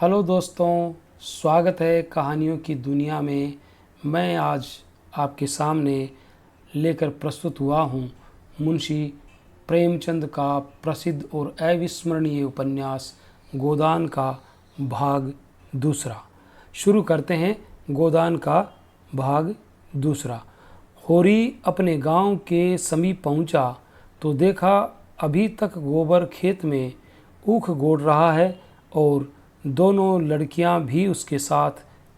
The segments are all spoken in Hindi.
हेलो दोस्तों, स्वागत है कहानियों की दुनिया में। मैं आज आपके सामने लेकर प्रस्तुत हुआ हूँ मुंशी प्रेमचंद का प्रसिद्ध और अविस्मरणीय उपन्यास गोदान का भाग दूसरा। शुरू करते हैं गोदान का भाग दूसरा। होरी अपने गांव के समीप पहुंचा तो देखा अभी तक गोबर खेत में ऊख गोड़ रहा है और दोनों लड़कियां भी उसके साथ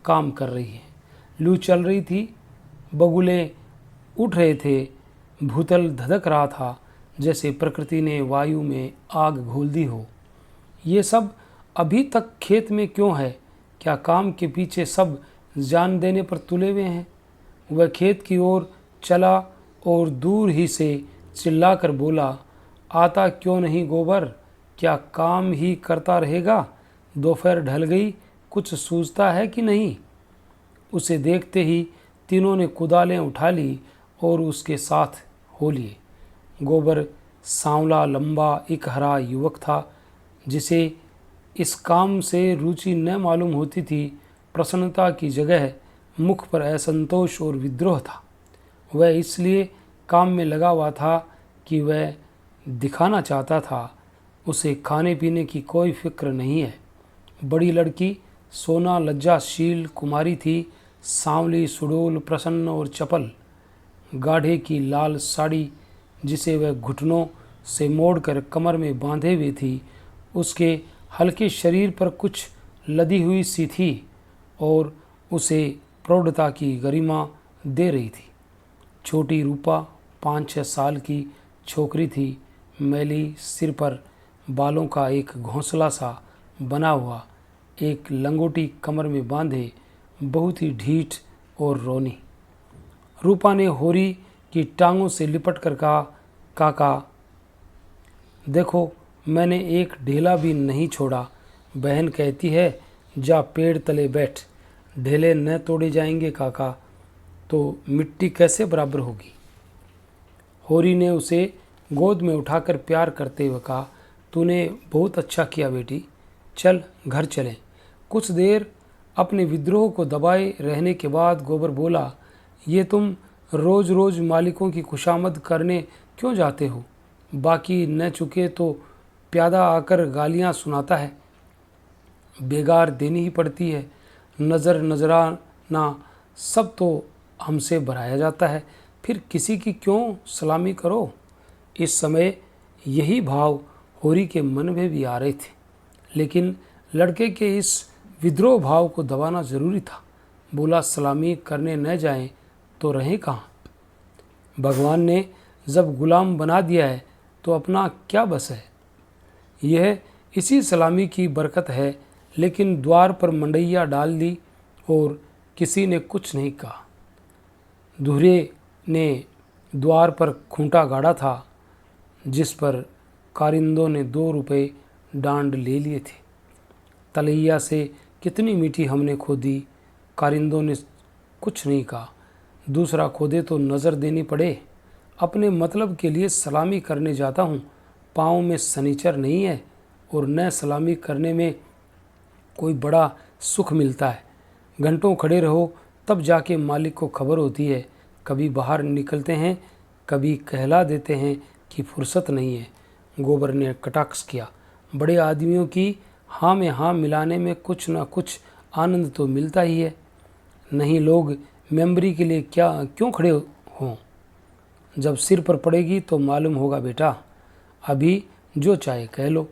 काम कर रही हैं। लू चल रही थी, बगुले उठ रहे थे, भूतल धधक रहा था जैसे प्रकृति ने वायु में आग घोल दी हो। ये सब अभी तक खेत में क्यों है? क्या काम के पीछे सब जान देने पर तुले हुए हैं? वह खेत की ओर चला और दूर ही से चिल्लाकर बोला, आता क्यों नहीं गोबर? क्या काम ही करता रहेगा? दोपहर ढल गई, कुछ सूझता है कि नहीं? उसे देखते ही तीनों ने कुदालें उठा ली और उसके साथ हो लिए। गोबर सांवला लंबा एक हरा युवक था जिसे इस काम से रुचि न मालूम होती थी। प्रसन्नता की जगह मुख पर असंतोष और विद्रोह था। वह इसलिए काम में लगा हुआ था कि वह दिखाना चाहता था उसे खाने पीने की कोई फिक्र नहीं है। बड़ी लड़की सोना लज्जाशील कुमारी थी, सांवली सुडोल प्रसन्न और चपल। गाढ़े की लाल साड़ी जिसे वह घुटनों से मोड़कर कमर में बांधे हुए थी, उसके हल्के शरीर पर कुछ लदी हुई सी थी और उसे प्रौढ़ता की गरिमा दे रही थी। छोटी रूपा 5-6 साल की छोकरी थी। मैली सिर पर बालों का एक घोंसला सा बना हुआ, एक लंगोटी कमर में बांधे, बहुत ही ढीठ और रोनी। रूपा ने होरी की टांगों से लिपट कर कहा, काका देखो, मैंने एक ढेला भी नहीं छोड़ा। बहन कहती है जा पेड़ तले बैठ। ढेले न तोड़े जाएंगे काका तो मिट्टी कैसे बराबर होगी? होरी ने उसे गोद में उठाकर प्यार करते हुए कहा, तूने बहुत अच्छा किया बेटी, चल घर चलें। कुछ देर अपने विद्रोह को दबाए रहने के बाद गोबर बोला, ये तुम रोज़ रोज़ मालिकों की खुशामद करने क्यों जाते हो? बाकी न चुके तो प्यादा आकर गालियाँ सुनाता है, बेगार देनी ही पड़ती है। नज़र नजराना सब तो हमसे भराया जाता है, फिर किसी की क्यों सलामी करो? इस समय यही भाव होरी के मन में भी आ रहे थे, लेकिन लड़के के इस विद्रोह भाव को दबाना जरूरी था। बोला, सलामी करने न जाएं तो रहें कहाँ? भगवान ने जब गुलाम बना दिया है तो अपना क्या बस है? यह इसी सलामी की बरकत है। लेकिन द्वार पर मंडैया डाल दी और किसी ने कुछ नहीं कहा। धुरे ने द्वार पर खूंटा गाड़ा था जिस पर कारिंदों ने 2 रुपए डांड ले लिए थे। तलैया से कितनी मीठी हमने खोदी। कारिंदों ने कुछ नहीं कहा। दूसरा खोदे तो नज़र देनी पड़े। अपने मतलब के लिए सलामी करने जाता हूँ। पाँव में सनीचर नहीं है और न सलामी करने में कोई बड़ा सुख मिलता है। घंटों खड़े रहो तब जाके मालिक को खबर होती है। कभी बाहर निकलते हैं, कभी कहला देते हैं कि फुर्सत नहीं है। गोबर ने कटाक्ष किया, बड़े आदमियों की हाँ में हाँ मिलाने में कुछ न कुछ आनंद तो मिलता ही है। नहीं लोग मेंबरी के लिए क्यों खड़े हों? जब सिर पर पड़ेगी तो मालूम होगा बेटा। अभी जो चाहे कह लो।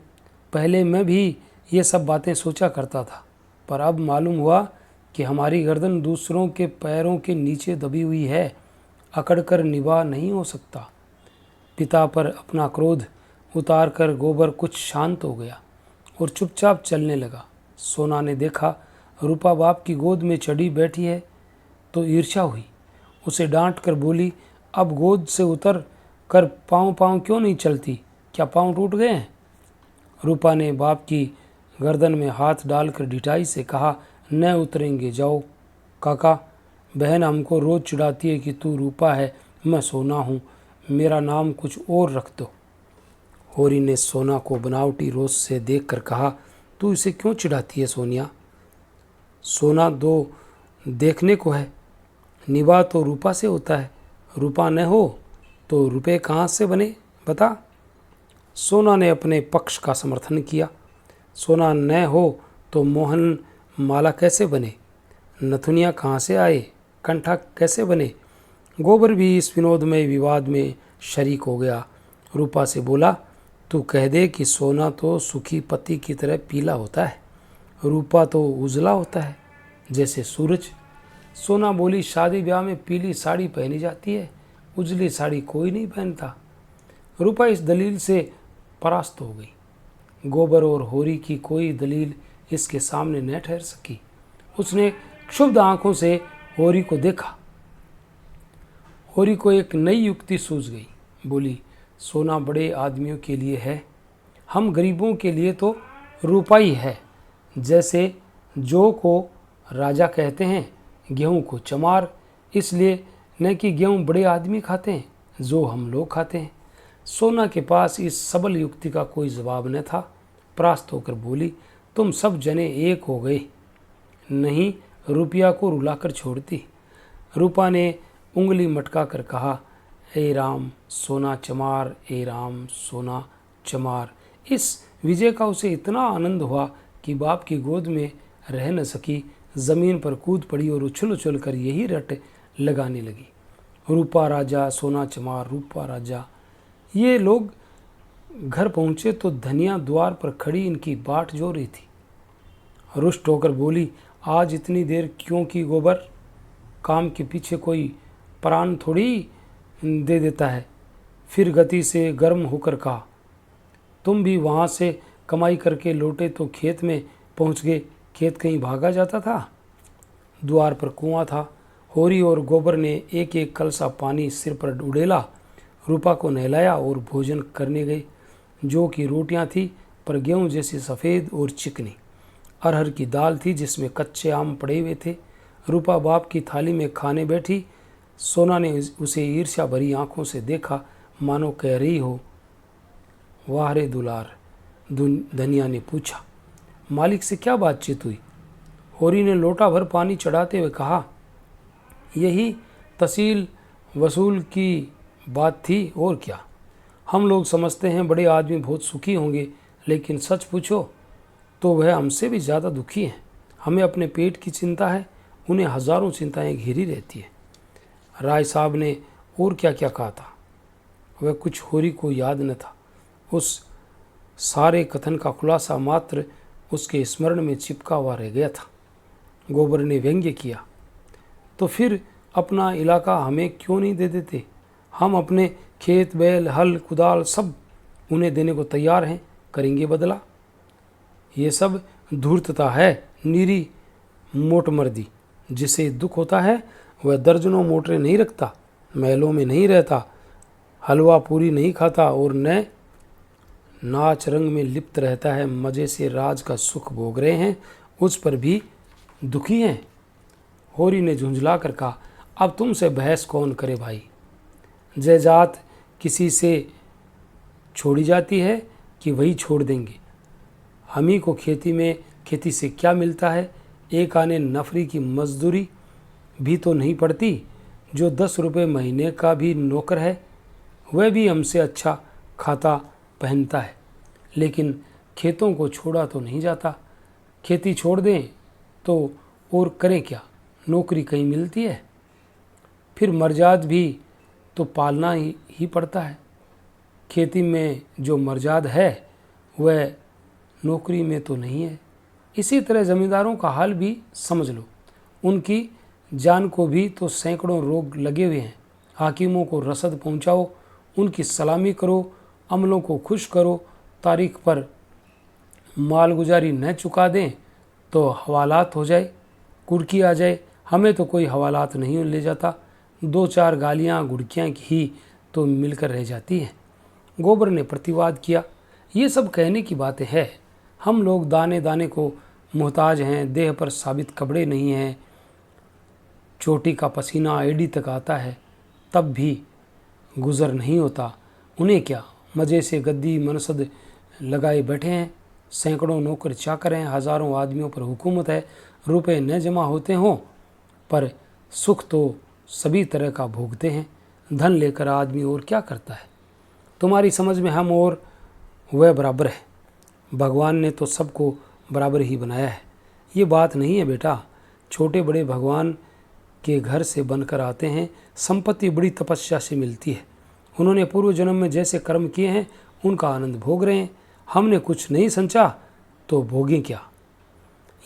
पहले मैं भी ये सब बातें सोचा करता था, पर अब मालूम हुआ कि हमारी गर्दन दूसरों के पैरों के नीचे दबी हुई है, अकड़कर निभा नहीं हो सकता। पिता पर अपना क्रोध उतार कर गोबर कुछ शांत हो गया और चुपचाप चलने लगा। सोना ने देखा रूपा बाप की गोद में चढ़ी बैठी है तो ईर्ष्या हुई। उसे डांट कर बोली, अब गोद से उतर कर पाँव क्यों नहीं चलती? क्या पाँव टूट गए हैं? रूपा ने बाप की गर्दन में हाथ डालकर ढिठाई से कहा, न उतरेंगे, जाओ। काका, बहन हमको रोज़ चिढ़ाती है कि तू रूपा है, मैं सोना हूँ, मेरा नाम कुछ और रख दो। होरी ने सोना को बनावटी रोज से देखकर कहा, तू इसे क्यों चिढ़ाती है सोनिया? सोना दो देखने को है, निभा तो रूपा से होता है, रूपा न हो तो रुपए कहाँ से बने बता। सोना ने अपने पक्ष का समर्थन किया। सोना न हो तो मोहन माला कैसे बने, नथुनिया कहाँ से आए, कंठा कैसे बने। गोबर भी इस विनोदमय विवाद में शरीक हो गया। रूपा से बोला, तू कह दे कि सोना तो सुखी पति की तरह पीला होता है, रूपा तो उजला होता है जैसे सूरज। सोना बोली, शादी ब्याह में पीली साड़ी पहनी जाती है, उजली साड़ी कोई नहीं पहनता। रूपा इस दलील से परास्त हो गई। गोबर और होरी की कोई दलील इसके सामने न ठहर सकी। उसने क्षुब्ध आंखों से होरी को देखा। होरी को एक नई युक्ति सूझ गई। बोली, सोना बड़े आदमियों के लिए है, हम गरीबों के लिए तो रूपा ही है। जैसे जौ को राजा कहते हैं, गेहूं को चमार, इसलिए न कि गेहूं बड़े आदमी खाते हैं, जो हम लोग खाते हैं। सोना के पास इस सबल युक्ति का कोई जवाब न था। परास्त होकर बोली, तुम सब जने एक हो गए, नहीं रुपया को रुलाकर छोड़ती। रूपा ने उंगली मटका कर कहा, ए राम सोना चमार, ए राम सोना चमार। इस विजय का उसे इतना आनंद हुआ कि बाप की गोद में रह न सकी, जमीन पर कूद पड़ी और उछल उछल कर यही रट लगाने लगी, रूपा राजा सोना चमार, रूपा राजा। ये लोग घर पहुँचे तो धनिया द्वार पर खड़ी इनकी बाट जो रही थी। रुष्ट होकर बोली, आज इतनी देर क्यों की गोबर, काम के पीछे कोई प्राण थोड़ी दे देता है। फिर गति से गर्म होकर कहा, तुम भी वहाँ से कमाई करके लौटे तो खेत में पहुँच गए, खेत कहीं भागा जाता था। द्वार पर कुआं था। होरी और गोबर ने एक एक कलसा पानी सिर पर उड़ेला, रूपा को नहलाया और भोजन करने गए। जौ की रोटियां थी पर गेहूं जैसी सफ़ेद और चिकनी। अरहर की दाल थी जिसमें कच्चे आम पड़े हुए थे। रूपा बाप की थाली में खाने बैठी। सोना ने उसे ईर्ष्या भरी आंखों से देखा, मानो कह रही हो, वाह रे दुलार। धनिया ने पूछा, मालिक से क्या बातचीत हुई? होरी ने लोटा भर पानी चढ़ाते हुए कहा, यही तहसील वसूल की बात थी और क्या। हम लोग समझते हैं बड़े आदमी बहुत सुखी होंगे, लेकिन सच पूछो तो वह हमसे भी ज़्यादा दुखी हैं। हमें अपने पेट की चिंता है, उन्हें हज़ारों चिंताएं घेरी रहती है। राय साहब ने और क्या क्या कहा था वह कुछ होरी को याद न था। उस सारे कथन का खुलासा मात्र उसके स्मरण में चिपका हुआ रह गया था। गोबर ने व्यंग्य किया, तो फिर अपना इलाका हमें क्यों नहीं दे देते? हम अपने खेत बैल हल कुदाल सब उन्हें देने को तैयार हैं, करेंगे बदला। ये सब धूर्तता है, नीरी मोटमर्दी। जिसे दुख होता है वह दर्जनों मोटरें नहीं रखता, महलों में नहीं रहता, हलवा पूरी नहीं खाता और न नाच रंग में लिप्त रहता है। मज़े से राज का सुख भोग रहे हैं, उस पर भी दुखी हैं। होरी ने झुंझला कर कहा, अब तुमसे बहस कौन करे भाई। जायदाद किसी से छोड़ी जाती है कि वही छोड़ देंगे। हम ही को खेती से क्या मिलता है? एक आने नफरी की मजदूरी भी तो नहीं पड़ती। जो 10 रुपये महीने का भी नौकर है वह भी हमसे अच्छा खाता पहनता है, लेकिन खेतों को छोड़ा तो नहीं जाता। खेती छोड़ दें तो और करें क्या? नौकरी कहीं मिलती है? फिर मर्जाद भी तो पालना ही पड़ता है। खेती में जो मर्जाद है वह नौकरी में तो नहीं है। इसी तरह ज़मींदारों का हाल भी समझ लो। उनकी जान को भी तो सैकड़ों रोग लगे हुए हैं। हाकिमों को रसद पहुंचाओ, उनकी सलामी करो, अमलों को खुश करो, तारीख पर मालगुजारी न चुका दें तो हवालात हो जाए, कुर्की आ जाए। हमें तो कोई हवालात नहीं ले जाता, 2-4 गालियाँ गुड़कियाँ ही तो मिलकर रह जाती हैं। गोबर ने प्रतिवाद किया, ये सब कहने की बातें हैं। हम लोग दाने दाने को मोहताज हैं, देह पर साबित कपड़े नहीं हैं, चोटी का पसीना एड़ी तक आता है, तब भी गुजर नहीं होता। उन्हें क्या, मज़े से गद्दी मनसद लगाए बैठे हैं। सैकड़ों नौकर चाकर हैं, हज़ारों आदमियों पर हुकूमत है, रुपए न जमा होते हों पर सुख तो सभी तरह का भोगते हैं। धन लेकर आदमी और क्या करता है? तुम्हारी समझ में हम और वह बराबर है। भगवान ने तो सबको बराबर ही बनाया है। ये बात नहीं है बेटा। छोटे बड़े भगवान के घर से बनकर आते हैं। संपत्ति बड़ी तपस्या से मिलती है। उन्होंने पूर्व जन्म में जैसे कर्म किए हैं उनका आनंद भोग रहे हैं। हमने कुछ नहीं संचा तो भोगें क्या?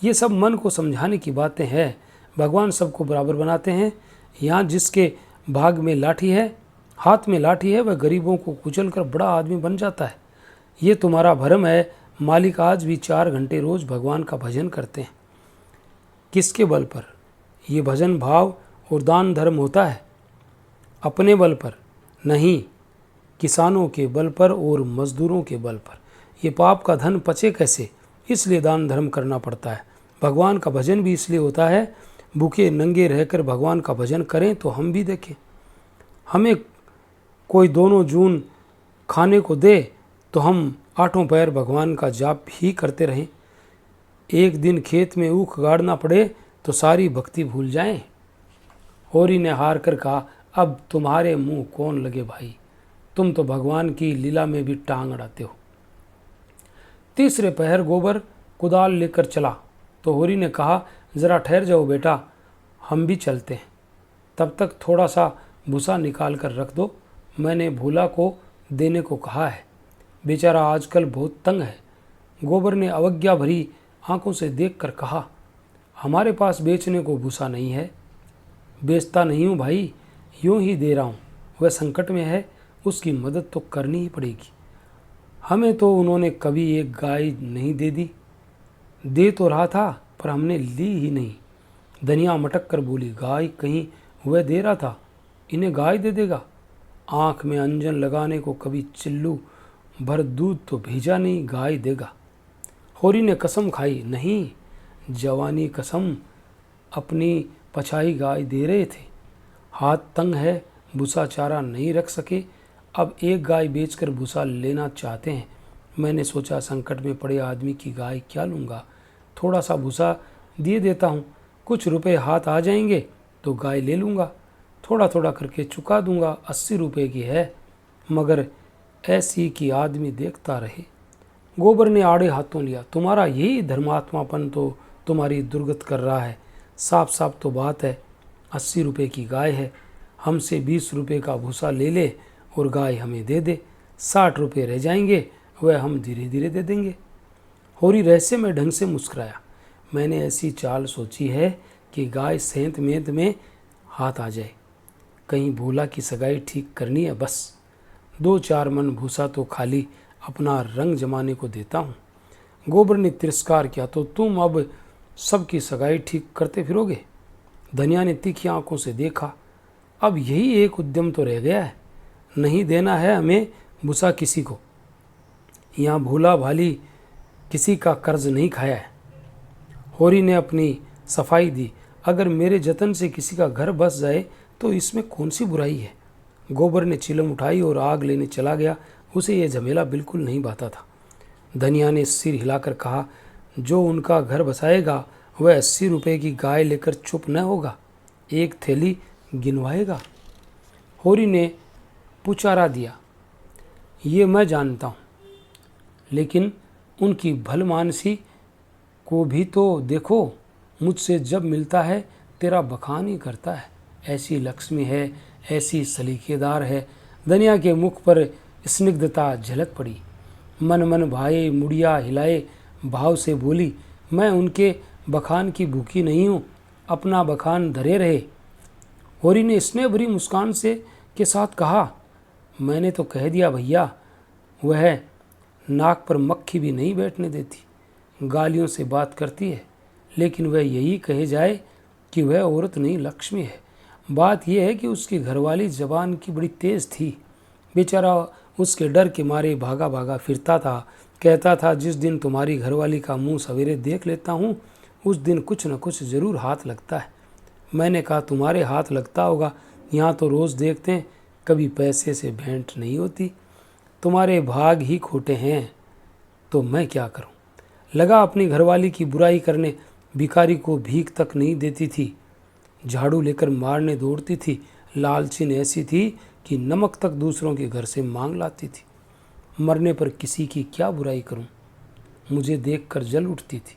ये सब मन को समझाने की बातें हैं। भगवान सबको बराबर बनाते हैं। यहाँ जिसके भाग में लाठी है, हाथ में लाठी है, वह गरीबों को कुचल कर बड़ा आदमी बन जाता है। ये तुम्हारा भ्रम है। मालिक आज भी 4 घंटे रोज भगवान का भजन करते हैं। किसके बल पर? ये भजन भाव और दान धर्म होता है। अपने बल पर नहीं, किसानों के बल पर और मजदूरों के बल पर। ये पाप का धन पचे कैसे? इसलिए दान धर्म करना पड़ता है। भगवान का भजन भी इसलिए होता है। भूखे नंगे रहकर भगवान का भजन करें तो हम भी देखें। हमें कोई दोनों जून खाने को दे तो हम 8 पैर भगवान का जाप ही करते रहें। एक दिन खेत में ऊख गाड़ना पड़े तो सारी भक्ति भूल जाएं। होरी ने हार कर कहा, अब तुम्हारे मुंह कौन लगे भाई, तुम तो भगवान की लीला में भी टांग अड़ाते हो। तीसरे पहर गोबर कुदाल लेकर चला तो होरी ने कहा, जरा ठहर जाओ बेटा, हम भी चलते हैं। तब तक थोड़ा सा भूसा निकाल कर रख दो, मैंने भूला को देने को कहा है। बेचारा आजकल बहुत तंग है। गोबर ने अवज्ञा भरी आंखों से देखकर कहा, हमारे पास बेचने को भूसा नहीं है। बेचता नहीं हूँ भाई, यूं ही दे रहा हूँ। वह संकट में है, उसकी मदद तो करनी ही पड़ेगी। हमें तो उन्होंने कभी एक गाय नहीं दे दी। दे तो रहा था पर हमने ली ही नहीं। धनिया मटक कर बोली, गाय कहीं वह दे रहा था, इन्हें गाय दे देगा? आँख में अंजन लगाने को कभी चिल्लू भर दूध तो भेजा नहीं, गाय देगा। होरी ने कसम खाई, नहीं, जवानी कसम, अपनी पछाई गाय दे रहे थे। हाथ तंग है, भूसा चारा नहीं रख सके, अब एक गाय बेचकर भूसा लेना चाहते हैं। मैंने सोचा संकट में पड़े आदमी की गाय क्या लूँगा, थोड़ा सा भूसा दिए देता हूँ, कुछ रुपए हाथ आ जाएंगे तो गाय ले लूँगा, थोड़ा थोड़ा करके चुका दूँगा। 80 रुपये की है, मगर ऐसी कि आदमी देखता रहे। गोबर ने आड़े हाथों लिया, तुम्हारा यही धर्मात्मापन तो तुम्हारी दुर्गत कर रहा है। साफ साफ तो बात है, 80 रुपये की गाय है, हमसे 20 रुपये का भूसा ले ले और गाय हमें दे दे, 60 रुपये रह जाएंगे, वह हम धीरे धीरे दे देंगे। होरी रहस्य में ढंग से मुस्कुराया, मैंने ऐसी चाल सोची है कि गाय सेंत मेंत में हाथ आ जाए। कहीं भूला की सगाई ठीक करनी है, बस 2-4 मन भूसा तो खाली अपना रंग जमाने को देता हूँ। गोबर ने तिरस्कार किया, तो तुम अब सबकी सगाई ठीक करते फिरोगे? धनिया ने तीखी आंखों से देखा, अब यही एक उद्यम तो रह गया है, नहीं देना है हमें भूसा किसी को। यहाँ भूला भाली किसी का कर्ज नहीं खाया है। होरी ने अपनी सफाई दी, अगर मेरे जतन से किसी का घर बस जाए तो इसमें कौन सी बुराई है। गोबर ने चिलम उठाई और आग लेने चला गया। उसे यह झमेला बिल्कुल नहीं भाता था। धनिया ने सिर हिलाकर कहा, जो उनका घर बसाएगा वह 80 रुपये की गाय लेकर चुप न होगा, एक थैली गिनवाएगा। होरी ने पुचारा दिया, ये मैं जानता हूँ, लेकिन उनकी भलमानसी को भी तो देखो, मुझसे जब मिलता है तेरा बखान ही करता है। ऐसी लक्ष्मी है, ऐसी सलीकेदार है। धनिया के मुख पर स्निग्धता झलक पड़ी। मन मन भाए, मुड़िया हिलाए भाव से बोली, मैं उनके बखान की भूखी नहीं हूँ, अपना बखान धरे रहे। होरी ने स्नेह भरी मुस्कान से के साथ कहा, मैंने तो कह दिया भैया, वह नाक पर मक्खी भी नहीं बैठने देती, गालियों से बात करती है, लेकिन वह यही कहे जाए कि वह औरत नहीं लक्ष्मी है। बात यह है कि उसकी घरवाली जबान की बड़ी तेज़ थी। बेचारा उसके डर के मारे भागा भागा फिरता था। कहता था, जिस दिन तुम्हारी घरवाली का मुंह सवेरे देख लेता हूँ उस दिन कुछ न कुछ ज़रूर हाथ लगता है। मैंने कहा, तुम्हारे हाथ लगता होगा, यहाँ तो रोज़ देखते हैं, कभी पैसे से भेंट नहीं होती। तुम्हारे भाग ही खोटे हैं, तो मैं क्या करूँ। लगा अपनी घरवाली की बुराई करने, भिखारी को भीख तक नहीं देती थी, झाड़ू लेकर मारने दौड़ती थी, लालचीन ऐसी थी कि नमक तक दूसरों के घर से मांग लाती थी। मरने पर किसी की क्या बुराई करूं, मुझे देखकर जल उठती थी।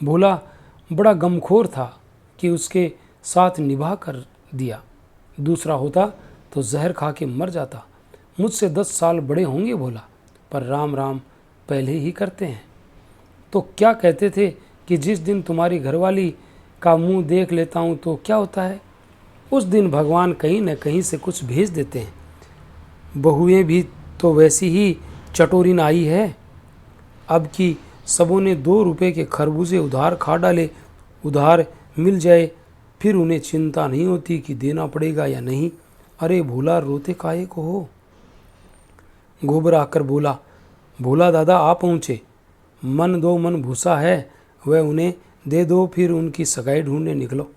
भोला बड़ा गमखोर था कि उसके साथ निभा कर दिया। दूसरा होता तो जहर खा के मर जाता। मुझसे 10 साल बड़े होंगे भोला, पर राम राम पहले ही करते हैं। तो क्या कहते थे कि जिस दिन तुम्हारी घरवाली का मुंह देख लेता हूँ तो क्या होता है, उस दिन भगवान कहीं न कहीं से कुछ भेज देते हैं। बहुएं भी तो वैसी ही चटोरी नाई है। अब की सबों ने 2 रुपए के खरबूजे उधार खा डाले। उधार मिल जाए फिर उन्हें चिंता नहीं होती कि देना पड़ेगा या नहीं। अरे भोला, रोते काहे को हो? गोबर आकर बोला, भोला दादा आ पहुँचे। मन 2 मन भूसा है, वह उन्हें दे दो, फिर उनकी सगाई ढूंढने निकलो।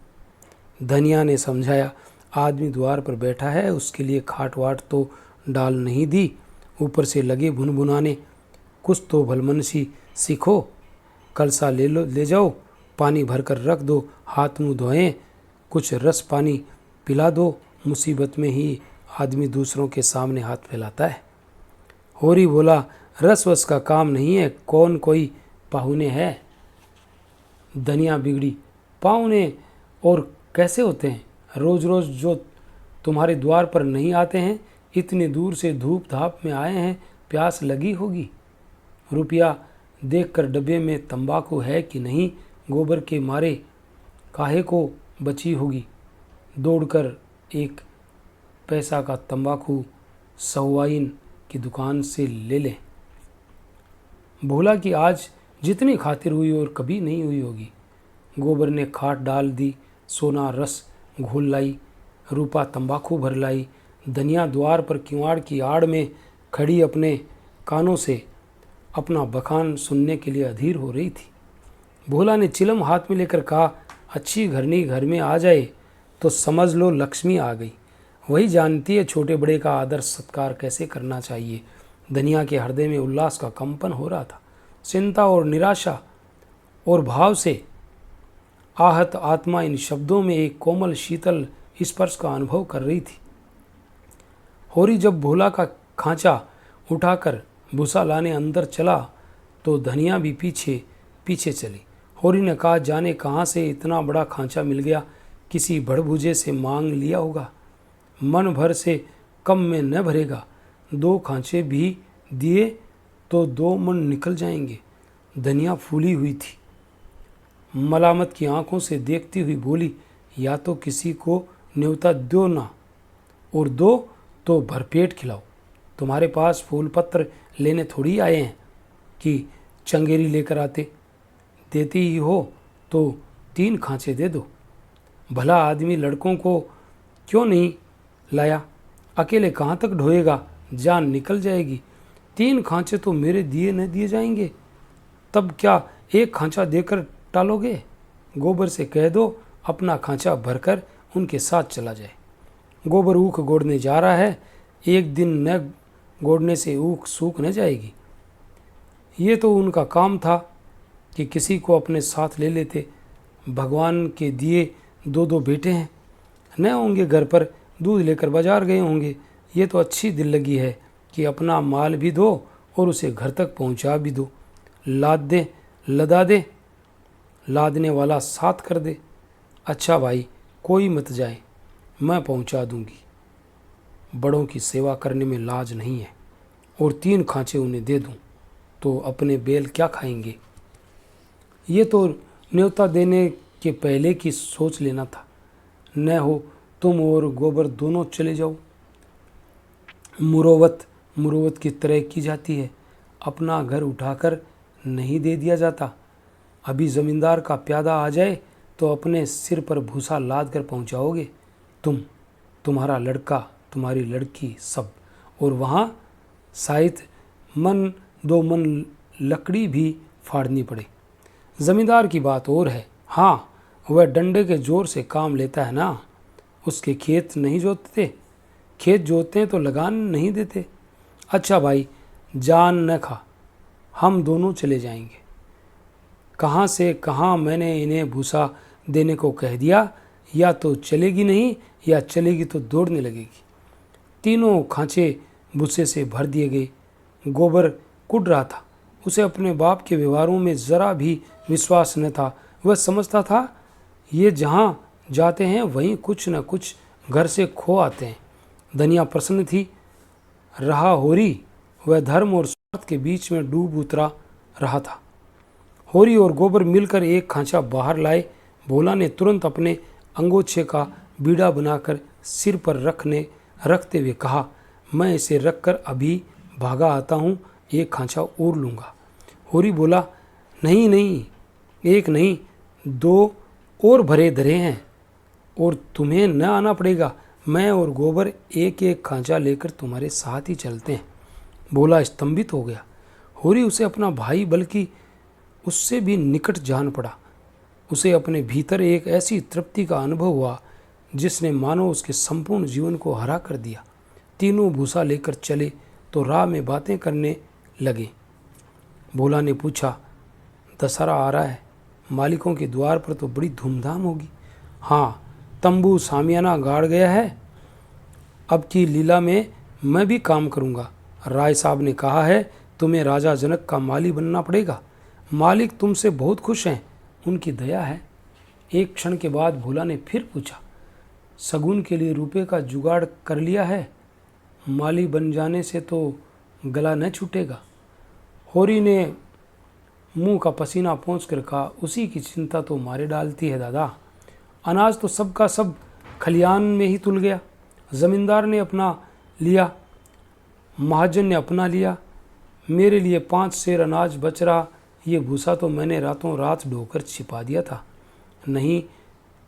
धनिया ने समझाया, आदमी द्वार पर बैठा है, उसके लिए खाट वाट तो डाल नहीं दी, ऊपर से लगे भुनभुनाने। कुछ तो भलमनसी सीखो। कलसा ले जाओ, पानी भरकर रख दो, हाथ मुंह धोएं, कुछ रस पानी पिला दो। मुसीबत में ही आदमी दूसरों के सामने हाथ फैलाता है। होरी बोला, रस वस का काम नहीं है, कौन कोई पाहुने है? धनिया बिगड़ी, पाहुने और कैसे होते हैं? रोज रोज जो तुम्हारे द्वार पर नहीं आते हैं, इतनी दूर से धूप धाप में आए हैं, प्यास लगी होगी। रुपया देखकर डब्बे में तंबाकू है कि नहीं, गोबर के मारे काहे को बची होगी। दौड़कर एक पैसा का तंबाकू सवाइन की दुकान से ले लें। भोला की आज जितनी खातिर हुई और कभी नहीं हुई होगी। गोबर ने खाट डाल दी, सोना रस घोल लाई, रूपा तंबाकू भर लाई। धनिया द्वार पर किवाड़ की आड़ में खड़ी अपने कानों से अपना बखान सुनने के लिए अधीर हो रही थी। भोला ने चिलम हाथ में लेकर कहा, अच्छी घरनी घर में आ जाए तो समझ लो लक्ष्मी आ गई। वही जानती है छोटे बड़े का आदर सत्कार कैसे करना चाहिए। धनिया के हृदय में उल्लास का कंपन हो रहा था। चिंता और निराशा और भाव से आहत आत्मा इन शब्दों में एक कोमल शीतल स्पर्श का अनुभव कर रही थी। होरी जब भोला का खांचा उठाकर भूसा लाने अंदर चला तो धनिया भी पीछे पीछे चली। होरी ने कहा, जाने कहाँ से इतना बड़ा खांचा मिल गया, किसी भड़भुजे से मांग लिया होगा। मन भर से कम में न भरेगा, 2 खांचे भी दिए तो 2 मन निकल जाएंगे। धनिया फूली हुई थी, मलामत की आंखों से देखती हुई बोली, या तो किसी को न्योता दो ना, और दो तो भरपेट खिलाओ। तुम्हारे पास फूल पत्र लेने थोड़ी आए हैं कि चंगेरी लेकर आते। देती ही हो तो 3 खांचे दे दो। भला आदमी लड़कों को क्यों नहीं लाया, अकेले कहाँ तक ढोएगा, जान निकल जाएगी। 3 खांचे तो मेरे दिए न दिए जाएंगे, तब क्या 1 खांचा देकर टालोगे? गोबर से कह दो अपना खांचा भरकर उनके साथ चला जाए। गोबर ऊख गोड़ने जा रहा है, एक दिन न गोड़ने से ऊख सूख न जाएगी। ये तो उनका काम था कि किसी को अपने साथ ले लेते। भगवान के दिए 2 बेटे हैं, न होंगे घर पर, दूध लेकर बाजार गए होंगे। ये तो अच्छी दिल लगी है कि अपना माल भी दो और उसे घर तक पहुंचा भी दो। लाद दे, लदा दे, लादने वाला साथ कर दे। अच्छा भाई, कोई मत जाए, मैं पहुंचा दूंगी। बड़ों की सेवा करने में लाज नहीं है। और 3 खांचे उन्हें दे दूं तो अपने बेल क्या खाएंगे। ये तो न्योता देने के पहले की सोच लेना था। न हो तुम और गोबर दोनों चले जाओ। मुरोवत की तरह की जाती है, अपना घर उठाकर नहीं दे दिया जाता। अभी ज़मींदार का प्यादा आ जाए तो अपने सिर पर भूसा लाद कर पहुँचाओगे तुम, तुम्हारा लड़का, तुम्हारी लड़की, सब। और वहाँ शायद मन 2 मन लकड़ी भी फाड़नी पड़े। ज़मींदार की बात और है। हाँ, वह डंडे के जोर से काम लेता है ना। उसके खेत नहीं जोतते, खेत जोतते हैं तो लगान नहीं देते। अच्छा भाई, जान न खा, हम दोनों चले जाएंगे। कहाँ से कहाँ मैंने इन्हें भूसा देने को कह दिया, या तो चलेगी नहीं या चलेगी तो दौड़ने लगेगी। तीनों खांचे भूसे से भर दिए गए। गोबर कुढ़ रहा था। उसे अपने बाप के व्यवहारों में ज़रा भी विश्वास न था। वह समझता था ये जहाँ जाते हैं वहीं कुछ न कुछ घर से खो आते हैं। धनिया प्रसन्न थी। रहा होरी, वह धर्म और स्वार्थ के बीच में डूब उतरा रहा था। होरी और गोबर मिलकर एक खांचा बाहर लाए। भोला ने तुरंत अपने अंगोछे का बीड़ा बनाकर सिर पर रखते हुए कहा, मैं इसे रखकर अभी भागा आता हूँ, एक खांचा और लूँगा। होरी बोला, नहीं नहीं, एक नहीं, 2 और भरे धरे हैं और तुम्हें न आना पड़ेगा। मैं और गोबर एक एक खांचा लेकर तुम्हारे साथ ही चलते हैं। भोला स्तंभित हो गया। होरी उसे अपना भाई बल्कि उससे भी निकट जान पड़ा। उसे अपने भीतर एक ऐसी तृप्ति का अनुभव हुआ जिसने मानो उसके संपूर्ण जीवन को हरा कर दिया। तीनों भूसा लेकर चले तो राह में बातें करने लगे। भोला ने पूछा, दशहरा आ रहा है, मालिकों के द्वार पर तो बड़ी धूमधाम होगी। हाँ, तंबू सामियाना गाड़ गया है। अब की लीला में मैं भी काम करूँगा। राय साहब ने कहा है तुम्हें राजा जनक का माली बनना पड़ेगा। मालिक तुमसे बहुत खुश हैं, उनकी दया है। एक क्षण के बाद भोला ने फिर पूछा, शगुन के लिए रुपए का जुगाड़ कर लिया है? माली बन जाने से तो गला न छूटेगा। होरी ने मुंह का पसीना पोंछ कर कहा, उसी की चिंता तो मारे डालती है दादा। अनाज तो सबका सब खलियान में ही तुल गया। ज़मींदार ने अपना लिया, महाजन ने अपना लिया। मेरे लिए 5 सेर अनाज बच रहा। ये भूसा तो मैंने रातों रात ढोकर छिपा दिया था, नहीं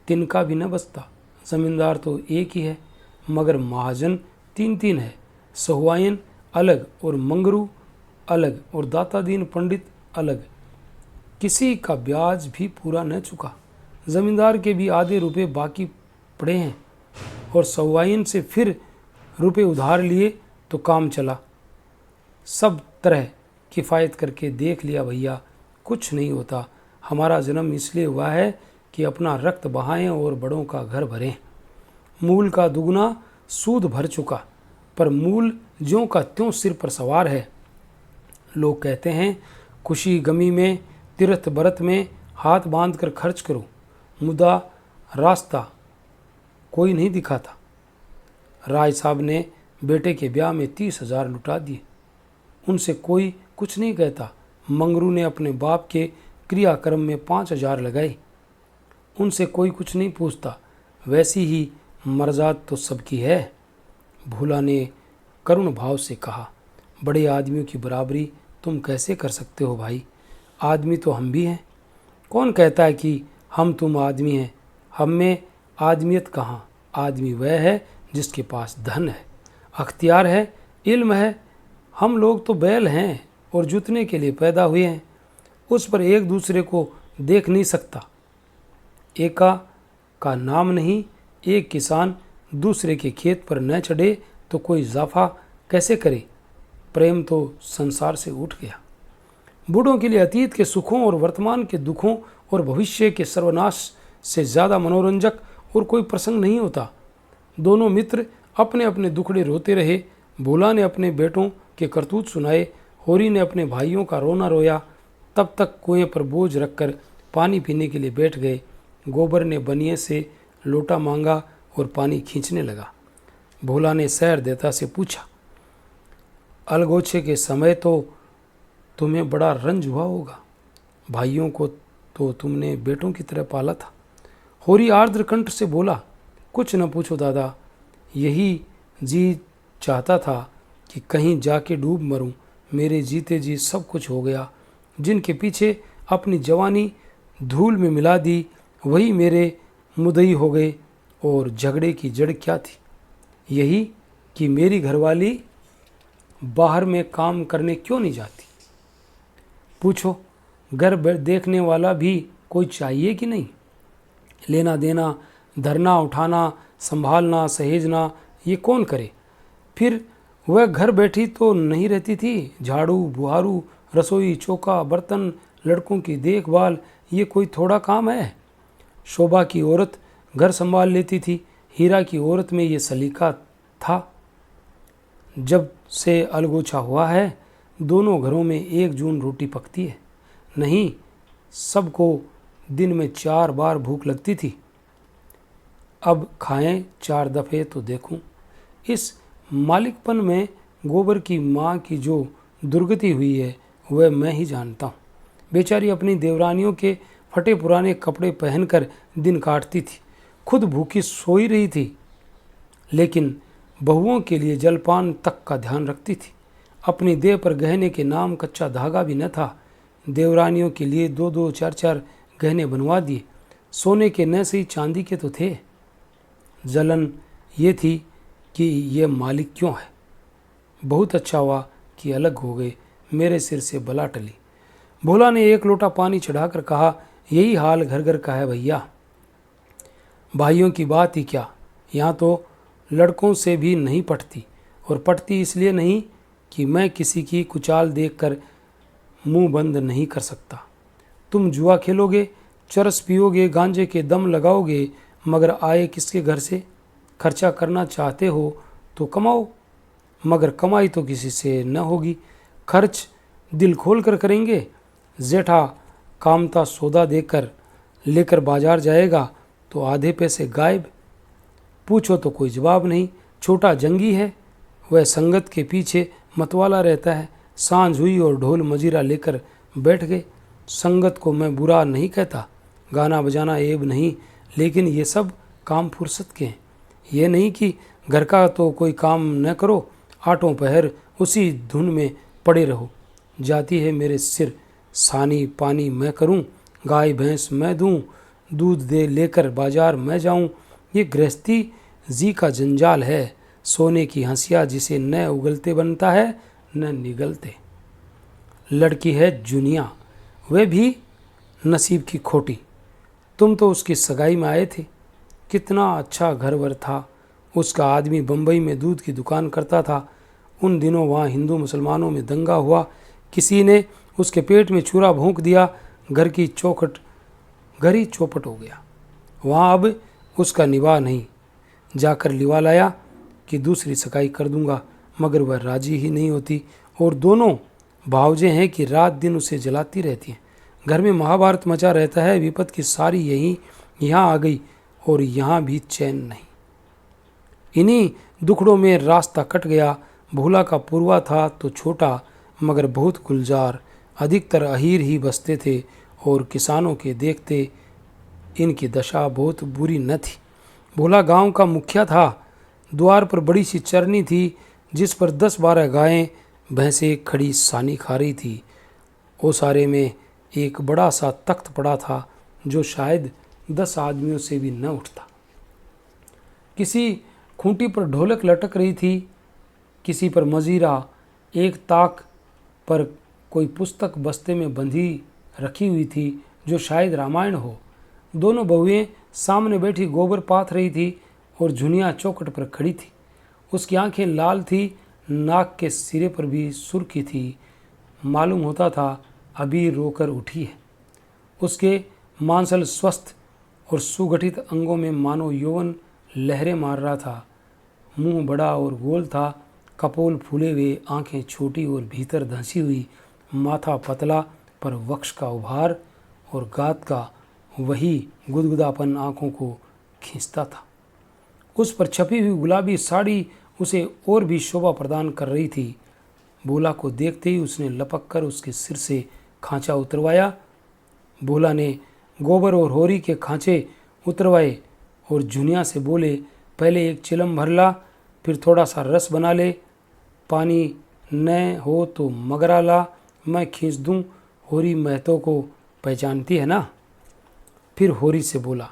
तिनका भी न बचता। ज़मींदार तो एक ही है, मगर महाजन 3-3 है। सहुआइन अलग और मंगरू अलग और दातादीन पंडित अलग। किसी का ब्याज भी पूरा न चुका। ज़मींदार के भी आधे रुपए बाकी पड़े हैं और सहुआइन से फिर रुपए उधार लिए तो काम चला। सब तरह किफ़ायत करके देख लिया भैया, कुछ नहीं होता। हमारा जन्म इसलिए हुआ है कि अपना रक्त बहाएं और बड़ों का घर भरें। मूल का दुगना सूद भर चुका, पर मूल ज्यों का त्यों सिर पर सवार है। लोग कहते हैं खुशी गमी में, तीर्थ बरत में हाथ बांध कर खर्च करो, मुदा रास्ता कोई नहीं दिखाता। राय साहब ने बेटे के ब्याह में 30,000 लुटा दिए, उनसे कोई कुछ नहीं कहता। मंगरू ने अपने बाप के क्रियाक्रम में 5,000 लगाए, उनसे कोई कुछ नहीं पूछता। वैसी ही मर्जात तो सबकी है। भोला ने करुण भाव से कहा, बड़े आदमियों की बराबरी तुम कैसे कर सकते हो भाई? आदमी तो हम भी हैं। कौन कहता है कि हम तुम आदमी हैं? हम में आदमियत कहाँ? आदमी वह है जिसके पास धन है, अख्तियार है, इल्म है। हम लोग तो बैल हैं और जुतने के लिए पैदा हुए हैं। उस पर एक दूसरे को देख नहीं सकता। एका का नाम नहीं। एक किसान दूसरे के खेत पर न चढ़े तो कोई इजाफा कैसे करे? प्रेम तो संसार से उठ गया। बूढ़ों के लिए अतीत के सुखों और वर्तमान के दुखों और भविष्य के सर्वनाश से ज़्यादा मनोरंजक और कोई प्रसंग नहीं होता। दोनों मित्र अपने अपने दुखड़े रोते रहे। भोला ने अपने बेटों के करतूत सुनाए, होरी ने अपने भाइयों का रोना रोया। तब तक कुएं पर बोझ रखकर पानी पीने के लिए बैठ गए। गोबर ने बनिए से लोटा मांगा और पानी खींचने लगा। भोला ने सैर देता से पूछा, अलगोछे के समय तो तुम्हें बड़ा रंज हुआ होगा। भाइयों को तो तुमने बेटों की तरह पाला था। होरी आर्द्र कंठ से बोला, कुछ न पूछो दादा, यही जी चाहता था कि कहीं जाके डूब मरूं। मेरे जीते जी सब कुछ हो गया। जिनके पीछे अपनी जवानी धूल में मिला दी वही मेरे मुदई हो गए। और झगड़े की जड़ क्या थी? यही कि मेरी घरवाली बाहर में काम करने क्यों नहीं जाती। पूछो, घर देखने वाला भी कोई चाहिए कि नहीं? लेना देना, धरना उठाना, संभालना सहेजना, ये कौन करे? फिर वह घर बैठी तो नहीं रहती थी। झाड़ू बुहारू, रसोई चौका, बर्तन लड़कों की देखभाल ये कोई थोड़ा काम है। शोभा की औरत घर संभाल लेती थी, हीरा की औरत में ये सलीका था। जब से अलगोचा हुआ है दोनों घरों में 1 जून रोटी पकती है। नहीं, सबको दिन में 4 बार भूख लगती थी। अब खाएं 4 दफ़े तो देखूं। इस मालिकपन में गोबर की माँ की जो दुर्गति हुई है वह मैं ही जानता हूँ। बेचारी अपनी देवरानियों के फटे पुराने कपड़े पहनकर दिन काटती थी, खुद भूखी सोई रही थी, लेकिन बहुओं के लिए जलपान तक का ध्यान रखती थी। अपनी देह पर गहने के नाम कच्चा धागा भी न था। देवरानियों के लिए 2-2, 4-4 गहने बनवा दिए। सोने के न सही चांदी के तो थे। जलन ये थी कि ये मालिक क्यों है। बहुत अच्छा हुआ कि अलग हो गए, मेरे सिर से बला टली। भोला ने 1 लोटा पानी चढ़ाकर कहा, यही हाल घर घर का है भैया। भाइयों की बात ही क्या, यहाँ तो लड़कों से भी नहीं पटती, और पटती इसलिए नहीं कि मैं किसी की कुचाल देखकर मुंह बंद नहीं कर सकता। तुम जुआ खेलोगे, चरस पियोगे, गांजे के दम लगाओगे, मगर आए किसके घर से? खर्चा करना चाहते हो तो कमाओ, मगर कमाई तो किसी से न होगी। खर्च दिल खोल कर करेंगे। जेठा कामता सौदा देकर लेकर बाजार जाएगा तो आधे पैसे गायब। पूछो तो कोई जवाब नहीं। छोटा जंगी है, वह संगत के पीछे मतवाला रहता है। सांझ हुई और ढोल मजीरा लेकर बैठ गए। संगत को मैं बुरा नहीं कहता, गाना बजाना ऐब नहीं, लेकिन ये सब काम फुर्सत के हैं। ये नहीं कि घर का तो कोई काम न करो, आठों पहर उसी धुन में पड़े रहो। जाती है मेरे सिर, सानी पानी मैं करूं, गाय भैंस मैं दूं, दूध दे लेकर बाजार मैं जाऊं। ये गृहस्थी जी का जंजाल है, सोने की हंसिया जिसे न उगलते बनता है न निगलते। लड़की है जुनिया, वह भी नसीब की खोटी। तुम तो उसकी सगाई में आए थे, कितना अच्छा घर वर था। उसका आदमी बम्बई में दूध की दुकान करता था। उन दिनों वहाँ हिंदू मुसलमानों में दंगा हुआ, किसी ने उसके पेट में छुरा भोंक दिया, घर ही चौपट हो गया। वहाँ अब उसका निवाह नहीं। जाकर लिवा लाया कि दूसरी सगाई कर दूंगा, मगर वह राजी ही नहीं होती, और दोनों भावजे हैं कि रात दिन उसे जलाती रहती हैं। घर में महाभारत मचा रहता है। विपत की सारी यहाँ आ गई और यहाँ भी चैन नहीं। इन्हीं दुखड़ों में रास्ता कट गया। भोला का पूर्वा था तो छोटा, मगर बहुत गुलजार। अधिकतर अहीर ही बसते थे, और किसानों के देखते इनकी दशा बहुत बुरी न थी। भोला गांव का मुखिया था। द्वार पर बड़ी सी चरनी थी, जिस पर 10-12 गायें भैंसें खड़ी सानी खा रही थी। ओसारे में एक बड़ा सा तख्त पड़ा था, जो शायद 10 आदमियों से भी न उठता। किसी खूंटी पर ढोलक लटक रही थी, किसी पर मजीरा। एक ताक पर कोई पुस्तक बस्ते में बंधी रखी हुई थी, जो शायद रामायण हो। दोनों बहुएं सामने बैठी गोबर पाथ रही थी, और झुनिया चौखट पर खड़ी थी। उसकी आंखें लाल थी, नाक के सिरे पर भी सुर्खी थी। मालूम होता था अभी रोकर उठी है। उसके मांसल स्वस्थ और सुगठित अंगों में मानो यौवन लहरें मार रहा था। मुंह बड़ा और गोल था, कपोल फूले हुए, आंखें छोटी और भीतर धंसी हुई, माथा पतला पर वक्ष का उभार और गात का वही गुदगुदापन आंखों को खींचता था। उस पर छपी हुई गुलाबी साड़ी उसे और भी शोभा प्रदान कर रही थी। भोला को देखते ही उसने लपक कर उसके सिर से खांचा उतरवाया। भोला ने गोबर और होरी के खांचे उतरवाए और झुनिया से बोले, पहले एक चिलम भर ला, फिर थोड़ा सा रस बना ले, पानी न हो तो मगरा ला, मैं खींच दूं। होरी महतो को पहचानती है ना? फिर होरी से बोला,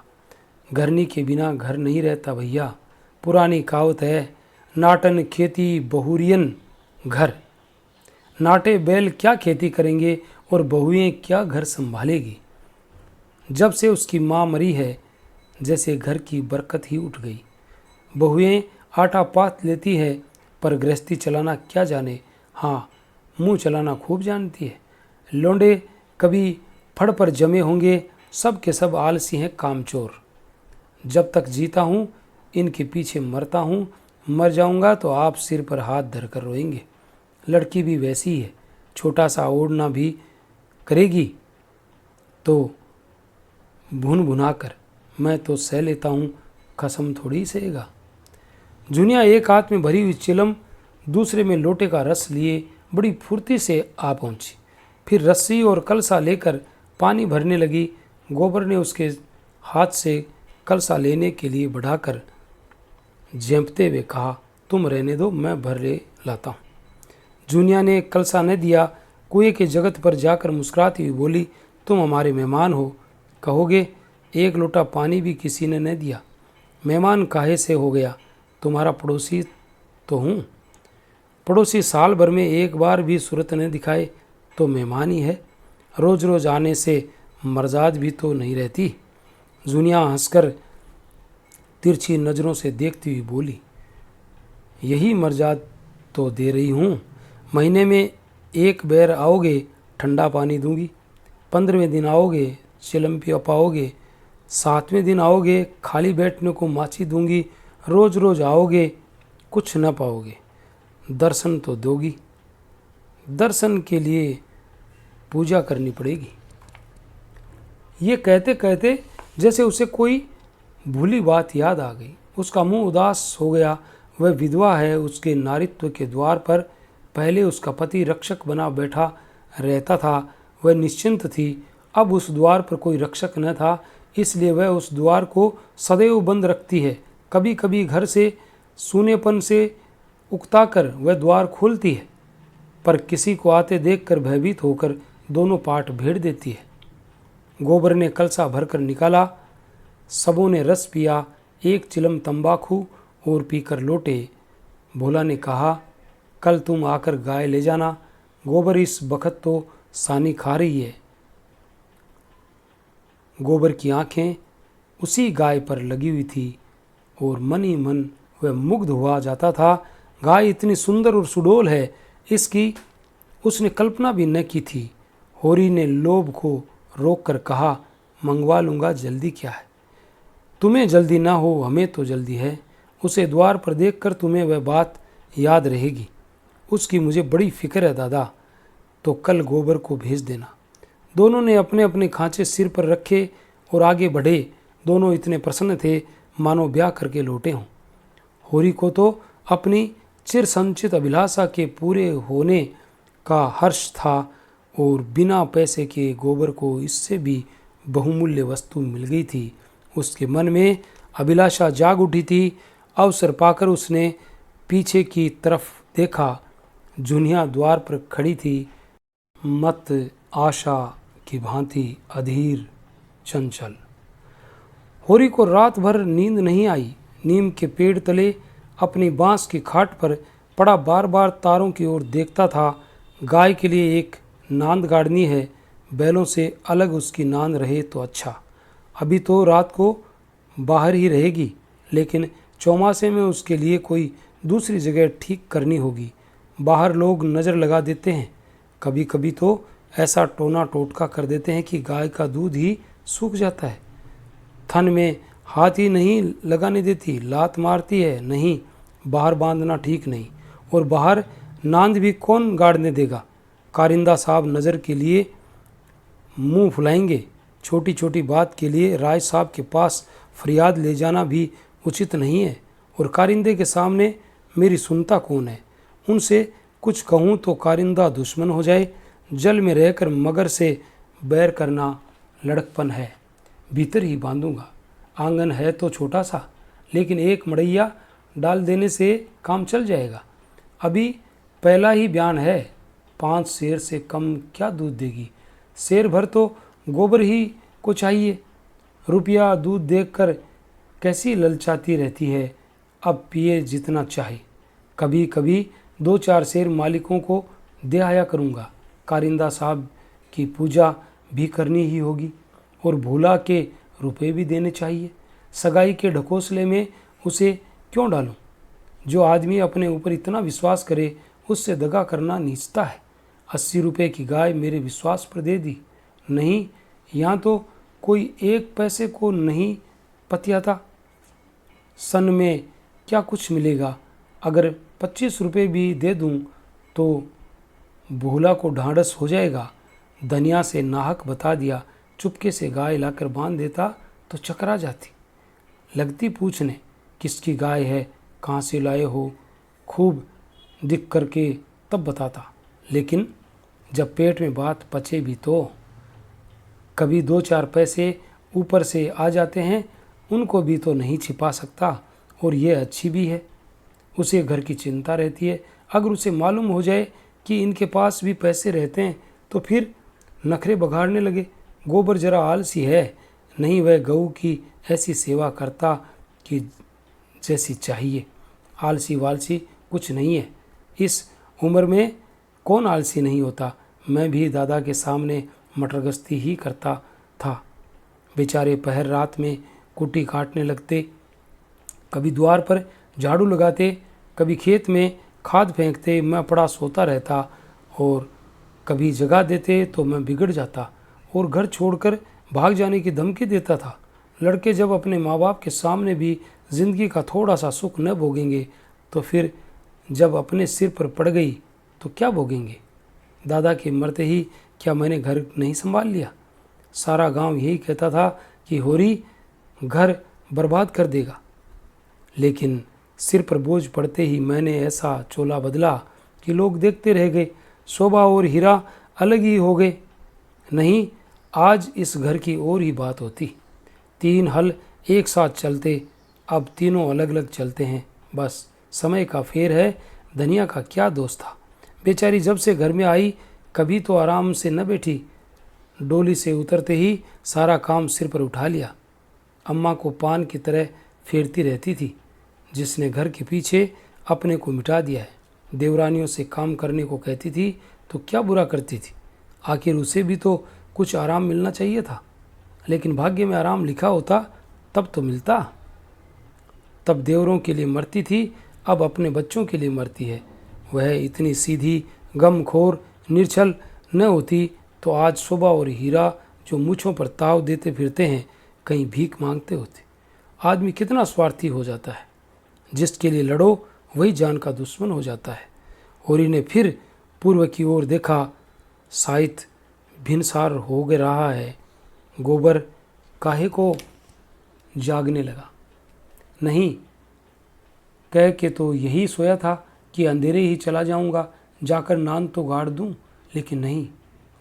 घरनी के बिना घर नहीं रहता भैया। पुरानी कहावत है, नाटन खेती बहुरियन घर। नाटे बैल क्या खेती करेंगे और बहुएं क्या घर संभालेगी। जब से उसकी माँ मरी है, जैसे घर की बरकत ही उठ गई। बहुएं आटा पाथ लेती है, पर गृहस्थी चलाना क्या जाने। हाँ, मुंह चलाना खूब जानती है। लौंडे कभी फड़ पर जमे होंगे, सब के सब आलसी हैं कामचोर। जब तक जीता हूँ इनके पीछे मरता हूँ, मर जाऊँगा तो आप सिर पर हाथ धरकर रोएंगे। लड़की भी वैसी ही है, छोटा सा ओढ़ना भी करेगी तो भुन भुना कर, मैं तो सह लेता हूँ, कसम थोड़ी सहेगा। जुनिया एक हाथ में भरी हुई चिलम, दूसरे में लोटे का रस लिए बड़ी फुर्ती से आ पहुंची। फिर रस्सी और कलसा लेकर पानी भरने लगी। गोबर ने उसके हाथ से कलसा लेने के लिए बढ़ाकर झेंपते हुए कहा, तुम रहने दो, मैं भर ले लाता हूँ। जुनिया ने कलसा न दिया। कुएं के जगत पर जाकर मुस्कुराती हुई बोली, तुम हमारे मेहमान हो, कहोगे एक लोटा पानी भी किसी ने न दिया। मेहमान काहे से हो गया, तुम्हारा पड़ोसी तो हूँ। पड़ोसी साल भर में एक बार भी सूरत न दिखाए तो मेहमान ही है। रोज़ रोज़ आने से मर्जाद भी तो नहीं रहती। जुनिया हंसकर तिरछी नज़रों से देखती हुई बोली, यही मर्जाद तो दे रही हूँ। महीने में एक बेर आओगे, ठंडा पानी दूंगी। 15वें दिन आओगे, चिलम पाओगे। 7वें दिन आओगे, खाली बैठने को माची दूंगी। रोज़ रोज़ आओगे, कुछ न पाओगे। दर्शन तो दोगी, दर्शन के लिए पूजा करनी पड़ेगी। ये कहते कहते जैसे उसे कोई भूली बात याद आ गई। उसका मुंह उदास हो गया। वह विधवा है। उसके नारित्व के द्वार पर पहले उसका पति रक्षक बना बैठा रहता था। वह निश्चिंत थी। अब उस द्वार पर कोई रक्षक न था, इसलिए वह उस द्वार को सदैव बंद रखती है। कभी कभी घर से सूनेपन से उकताकर वह द्वार खोलती है, पर किसी को आते देखकर भयभीत होकर दोनों पाट भेड़ देती है। गोबर ने कलसा भरकर निकाला। सबों ने रस पिया। एक चिलम तंबाकू और पीकर लौटे। भोला ने कहा, कल तुम आकर गाय ले जाना। गोबर इस बखत तो सानी खा रही है। गोबर की आंखें उसी गाय पर लगी हुई थी और मन ही मन वह मुग्ध हुआ जाता था। गाय इतनी सुंदर और सुडौल है, इसकी उसने कल्पना भी न की थी। होरी ने लोभ को रोककर कहा, मंगवा लूँगा, जल्दी क्या है। तुम्हें जल्दी ना हो, हमें तो जल्दी है। उसे द्वार पर देखकर तुम्हें वह बात याद रहेगी। उसकी मुझे बड़ी फिक्र है दादा, तो कल गोबर को भेज देना। दोनों ने अपने अपने खांचे सिर पर रखे और आगे बढ़े। दोनों इतने प्रसन्न थे मानो ब्याह करके लौटे हों। होरी को तो अपनी चिर संचित अभिलाषा के पूरे होने का हर्ष था और बिना पैसे के गोबर को इससे भी बहुमूल्य वस्तु मिल गई थी। उसके मन में अभिलाषा जाग उठी थी। अवसर पाकर उसने पीछे की तरफ देखा। जुनिया द्वार पर खड़ी थी, मत आशा की भांति अधीर चंचल। होरी को रात भर नींद नहीं आई। नीम के पेड़ तले अपनी बांस की खाट पर पड़ा बार बार तारों की ओर देखता था। गाय के लिए एक नांद गाड़नी है, बैलों से अलग उसकी नांद रहे तो अच्छा। अभी तो रात को बाहर ही रहेगी, लेकिन चौमासे में उसके लिए कोई दूसरी जगह ठीक करनी होगी। बाहर लोग नज़र लगा देते हैं। कभी कभी तो ऐसा टोना टोटका कर देते हैं कि गाय का दूध ही सूख जाता है। थन में हाथ ही नहीं लगाने देती, लात मारती है। नहीं, बाहर बांधना ठीक नहीं। और बाहर नांद भी कौन गाड़ने देगा। कारिंदा साहब नज़र के लिए मुंह फुलाएंगे। छोटी छोटी बात के लिए राय साहब के पास फरियाद ले जाना भी उचित नहीं है। और कारिंदे के सामने मेरी सुनता कौन है। उनसे कुछ कहूँ तो कारिंदा दुश्मन हो जाए। जल में रहकर मगर से बैर करना लड़कपन है। भीतर ही बांधूंगा। आंगन है तो छोटा सा, लेकिन एक मड़ैया डाल देने से काम चल जाएगा। अभी पहला ही बयान है, 5 सेर से कम क्या दूध देगी। सेर भर तो गोबर ही को चाहिए। रुपया दूध देखकर कैसी ललचाती रहती है। अब पिए जितना चाहे। कभी कभी 2-4 सेर मालिकों को दे आया करूँगा। कारिंदा साहब की पूजा भी करनी ही होगी और भोला के रुपए भी देने चाहिए। सगाई के ढकोसले में उसे क्यों डालूं। जो आदमी अपने ऊपर इतना विश्वास करे उससे दगा करना नीचता है। 80 रुपये की गाय मेरे विश्वास पर दे दी। नहीं, यहाँ तो कोई 1 पैसे को नहीं पतियाता। सन में क्या कुछ मिलेगा? अगर 25 रुपये भी दे दूँ तो भोला को ढांढस हो जाएगा। धनिया से नाहक बता दिया। चुपके से गाय लाकर बांध देता तो चकरा जाती। लगती पूछने किसकी गाय है, कहाँ से लाए हो, खूब दिख करके तब बताता। लेकिन जब पेट में बात पचे भी तो कभी 2-4 पैसे ऊपर से आ जाते हैं, उनको भी तो नहीं छिपा सकता। और ये अच्छी भी है, उसे घर की चिंता रहती है। अगर उसे मालूम हो जाए कि इनके पास भी पैसे रहते हैं तो फिर नखरे बघाड़ने लगे। गोबर जरा आलसी है, नहीं वह गऊ की ऐसी सेवा करता कि जैसी चाहिए। आलसी वालसी कुछ नहीं है, इस उम्र में कौन आलसी नहीं होता। मैं भी दादा के सामने मटरगश्ती ही करता था। बेचारे पहर रात में कुटी काटने लगते, कभी द्वार पर झाड़ू लगाते, कभी खेत में खाद फेंकते। मैं पड़ा सोता रहता और कभी जगा देते तो मैं बिगड़ जाता और घर छोड़कर भाग जाने की धमकी देता था। लड़के जब अपने माँ बाप के सामने भी जिंदगी का थोड़ा सा सुख न भोगेंगे तो फिर जब अपने सिर पर पड़ गई तो क्या भोगेंगे? दादा के मरते ही क्या मैंने घर नहीं संभाल लिया? सारा गांव यही कहता था कि होरी घर बर्बाद कर देगा। लेकिन सिर पर बोझ पड़ते ही मैंने ऐसा चोला बदला कि लोग देखते रह गए। शोभा और हीरा अलग ही हो गए। नहीं, आज इस घर की और ही बात होती। 3 हल एक साथ चलते, अब तीनों अलग अलग चलते हैं। बस समय का फेर है। धनिया का क्या दोष था? बेचारी जब से घर में आई कभी तो आराम से न बैठी। डोली से उतरते ही सारा काम सिर पर उठा लिया। अम्मा को पान की तरह फेरती रहती थी। जिसने घर के पीछे अपने को मिटा दिया है। देवरानियों से काम करने को कहती थी तो क्या बुरा करती थी? आखिर उसे भी तो कुछ आराम मिलना चाहिए था। लेकिन भाग्य में आराम लिखा होता तब तो मिलता। तब देवरों के लिए मरती थी, अब अपने बच्चों के लिए मरती है। वह इतनी सीधी, गमखोर, निर्छल न होती तो आज शोभा और हीरा जो मूँछों पर ताव देते फिरते हैं कहीं भीख मांगते होते। आदमी कितना स्वार्थी हो जाता है। जिसके लिए लड़ो वही जान का दुश्मन हो जाता है। होरी ने फिर पूर्व की ओर देखा। शायद भिनसार हो गया रहा है। गोबर काहे को जागने लगा। नहीं कह के तो यही सोया था कि अंधेरे ही चला जाऊंगा, जाकर नांद तो गाड़ दूं। लेकिन नहीं,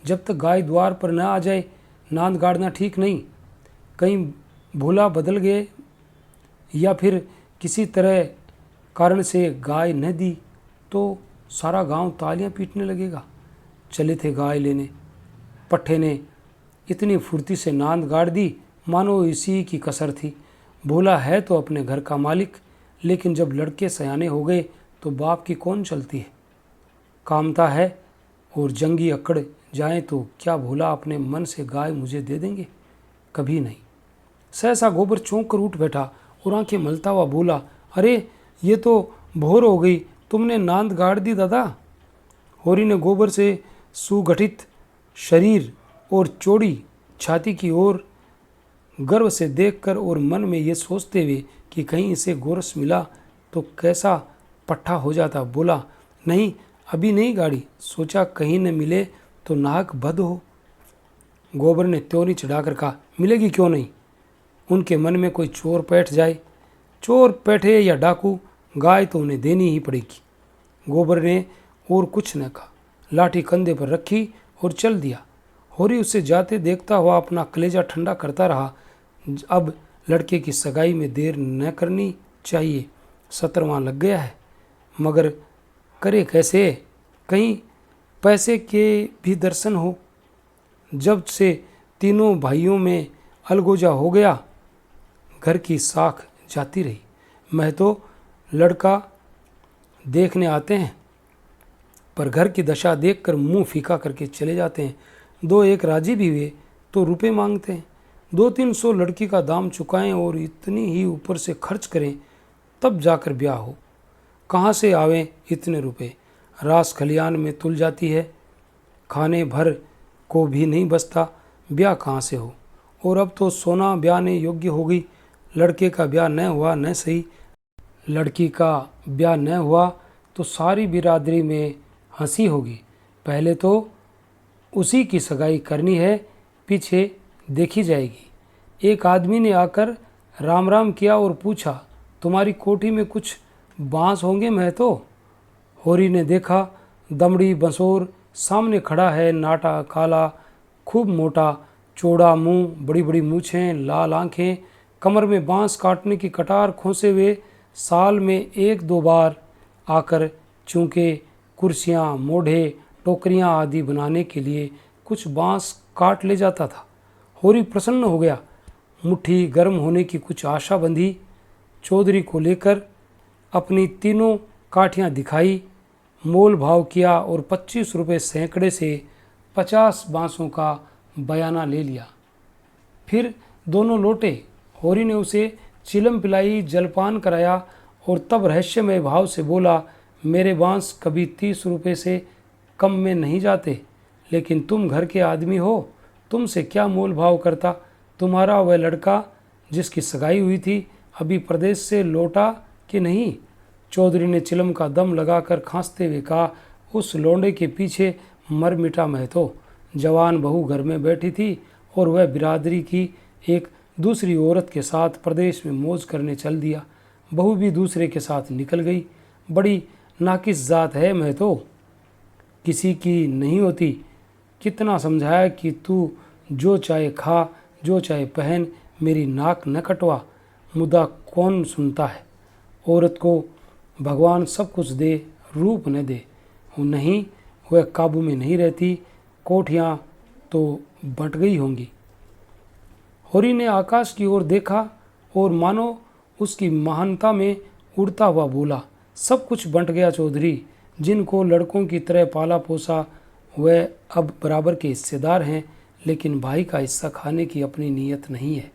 जब तक गाय द्वार पर न आ जाए नांद गाड़ना ठीक नहीं। कहीं भूला बदल गए या फिर किसी तरह कारण से गाय न दी तो सारा गांव तालियां पीटने लगेगा। चले थे गाय लेने। पट्ठे ने इतनी फुर्ती से नांद गाड़ दी मानो इसी की कसर थी। भोला है तो अपने घर का मालिक, लेकिन जब लड़के सयाने हो गए तो बाप की कौन चलती है। कामता है और जंगी अकड़ जाए तो क्या भोला अपने मन से गाय मुझे दे देंगे? कभी नहीं। सहसा गोबर चौंक कर उठ बैठा और आंखें मलता हुआ बोला, अरे ये तो भोर हो गई, तुमने नांद गाड़ दी दादा। होरी ने गोबर से सुगठित शरीर और चौड़ी छाती की ओर गर्व से देखकर और मन में ये सोचते हुए कि कहीं इसे गोरस मिला तो कैसा पट्ठा हो जाता, बोला, नहीं अभी नहीं गाड़ी, सोचा कहीं न मिले तो नाक बद हो। गोबर ने त्योरी चढ़ाकर कहा, मिलेगी क्यों नहीं? उनके मन में कोई चोर बैठ जाए। चोर बैठे या डाकू, गाय तो उन्हें देनी ही पड़ेगी। गोबर ने और कुछ न कहा, लाठी कंधे पर रखी और चल दिया। होरी उसे जाते देखता हुआ अपना कलेजा ठंडा करता रहा। अब लड़के की सगाई में देर न करनी चाहिए। 17वां लग गया है, मगर करे कैसे? कहीं पैसे के भी दर्शन हो। जब से तीनों भाइयों में अलगोजा हो गया, घर की साख जाती रही। मैं तो लड़का देखने आते हैं पर घर की दशा देखकर मुंह फीका करके चले जाते हैं। 2-1 राजी भी हुए तो रुपए मांगते हैं। 200-300 लड़की का दाम चुकाएं और इतनी ही ऊपर से खर्च करें तब जाकर ब्याह हो। कहाँ से आवें इतने रुपए? रास खलियान में तुल जाती है, खाने भर को भी नहीं बचता। ब्याह कहाँ से हो, और अब तो सोना ब्याहने योग्य हो गई। लड़के का ब्याह न हुआ न सही, लड़की का ब्याह न हुआ तो सारी बिरादरी में हंसी होगी। पहले तो उसी की सगाई करनी है, पीछे देखी जाएगी। एक आदमी ने आकर राम राम किया और पूछा, तुम्हारी कोठी में कुछ बांस होंगे महतो? होरी ने देखा, दमड़ी बंसोर सामने खड़ा है, नाटा काला, खूब मोटा, चौड़ा मुंह, बड़ी बड़ी मूछें, लाल आंखें, कमर में बांस काटने की कटार खोसे हुए, साल में एक दो बार आकर चूंकि कुर्सियाँ, मोढ़े, टोकरियाँ आदि बनाने के लिए कुछ बांस काट ले जाता था। होरी प्रसन्न हो गया, मुट्ठी गर्म होने की कुछ आशा बंधी। चौधरी को लेकर अपनी तीनों काठियाँ दिखाई, मोल भाव किया और 25 रुपये सैकड़े से 50 बांसों का बयाना ले लिया। फिर दोनों लौटे। होरी ने उसे चिलम पिलाई, जलपान कराया और तब रहस्यमय भाव से बोला, मेरे बांस कभी 30 रुपये से कम में नहीं जाते, लेकिन तुम घर के आदमी हो, तुमसे क्या मोल भाव करता। तुम्हारा वह लड़का जिसकी सगाई हुई थी अभी प्रदेश से लौटा कि नहीं? चौधरी ने चिलम का दम लगाकर खांसते हुए कहा, उस लौंडे के पीछे मर मिटा महतो। जवान बहू घर में बैठी थी और वह बिरादरी की एक दूसरी औरत के साथ प्रदेश में मौज करने चल दिया। बहू भी दूसरे के साथ निकल गई। बड़ी नाकिस जात है महतो, किसी की नहीं होती। कितना समझाया कि तू जो चाहे खा, जो चाहे पहन, मेरी नाक न कटवा, मुद्दा कौन सुनता है। औरत को भगवान सब कुछ दे, रूप न दे, नहीं वह काबू में नहीं रहती। कोठियाँ तो बंट गई होंगी। होरी ने आकाश की ओर देखा और मानो उसकी महानता में उड़ता हुआ बोला, सब कुछ बंट गया चौधरी। जिनको लड़कों की तरह पाला पोसा वह अब बराबर के हिस्सेदार हैं, लेकिन भाई का हिस्सा खाने की अपनी नीयत नहीं है।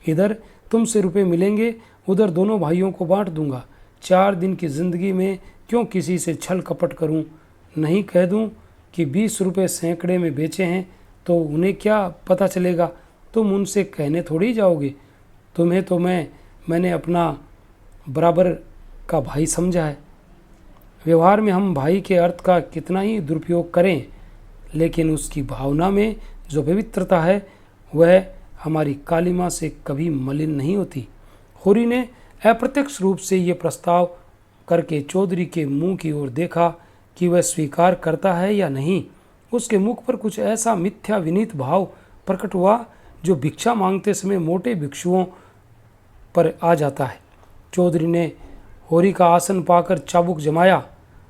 इधर तुमसे रुपए मिलेंगे, उधर दोनों भाइयों को बांट दूंगा। 4 दिन की जिंदगी में क्यों किसी से छल कपट करूं? नहीं कह दूं कि 20 रुपये सैकड़े में बेचे हैं तो उन्हें क्या पता चलेगा? तुम उनसे कहने थोड़ी जाओगे। तुम्हें तो मैंने अपना बराबर का भाई समझा है। व्यवहार में हम भाई के अर्थ का कितना ही दुरुपयोग करें, लेकिन उसकी भावना में जो पवित्रता है वह हमारी कालिमा से कभी मलिन नहीं होती। होरी ने अप्रत्यक्ष रूप से ये प्रस्ताव करके चौधरी के मुंह की ओर देखा कि वह स्वीकार करता है या नहीं। उसके मुख पर कुछ ऐसा मिथ्या विनीत भाव प्रकट हुआ जो भिक्षा मांगते समय मोटे भिक्षुओं पर आ जाता है। चौधरी ने होरी का आसन पाकर चाबुक जमाया।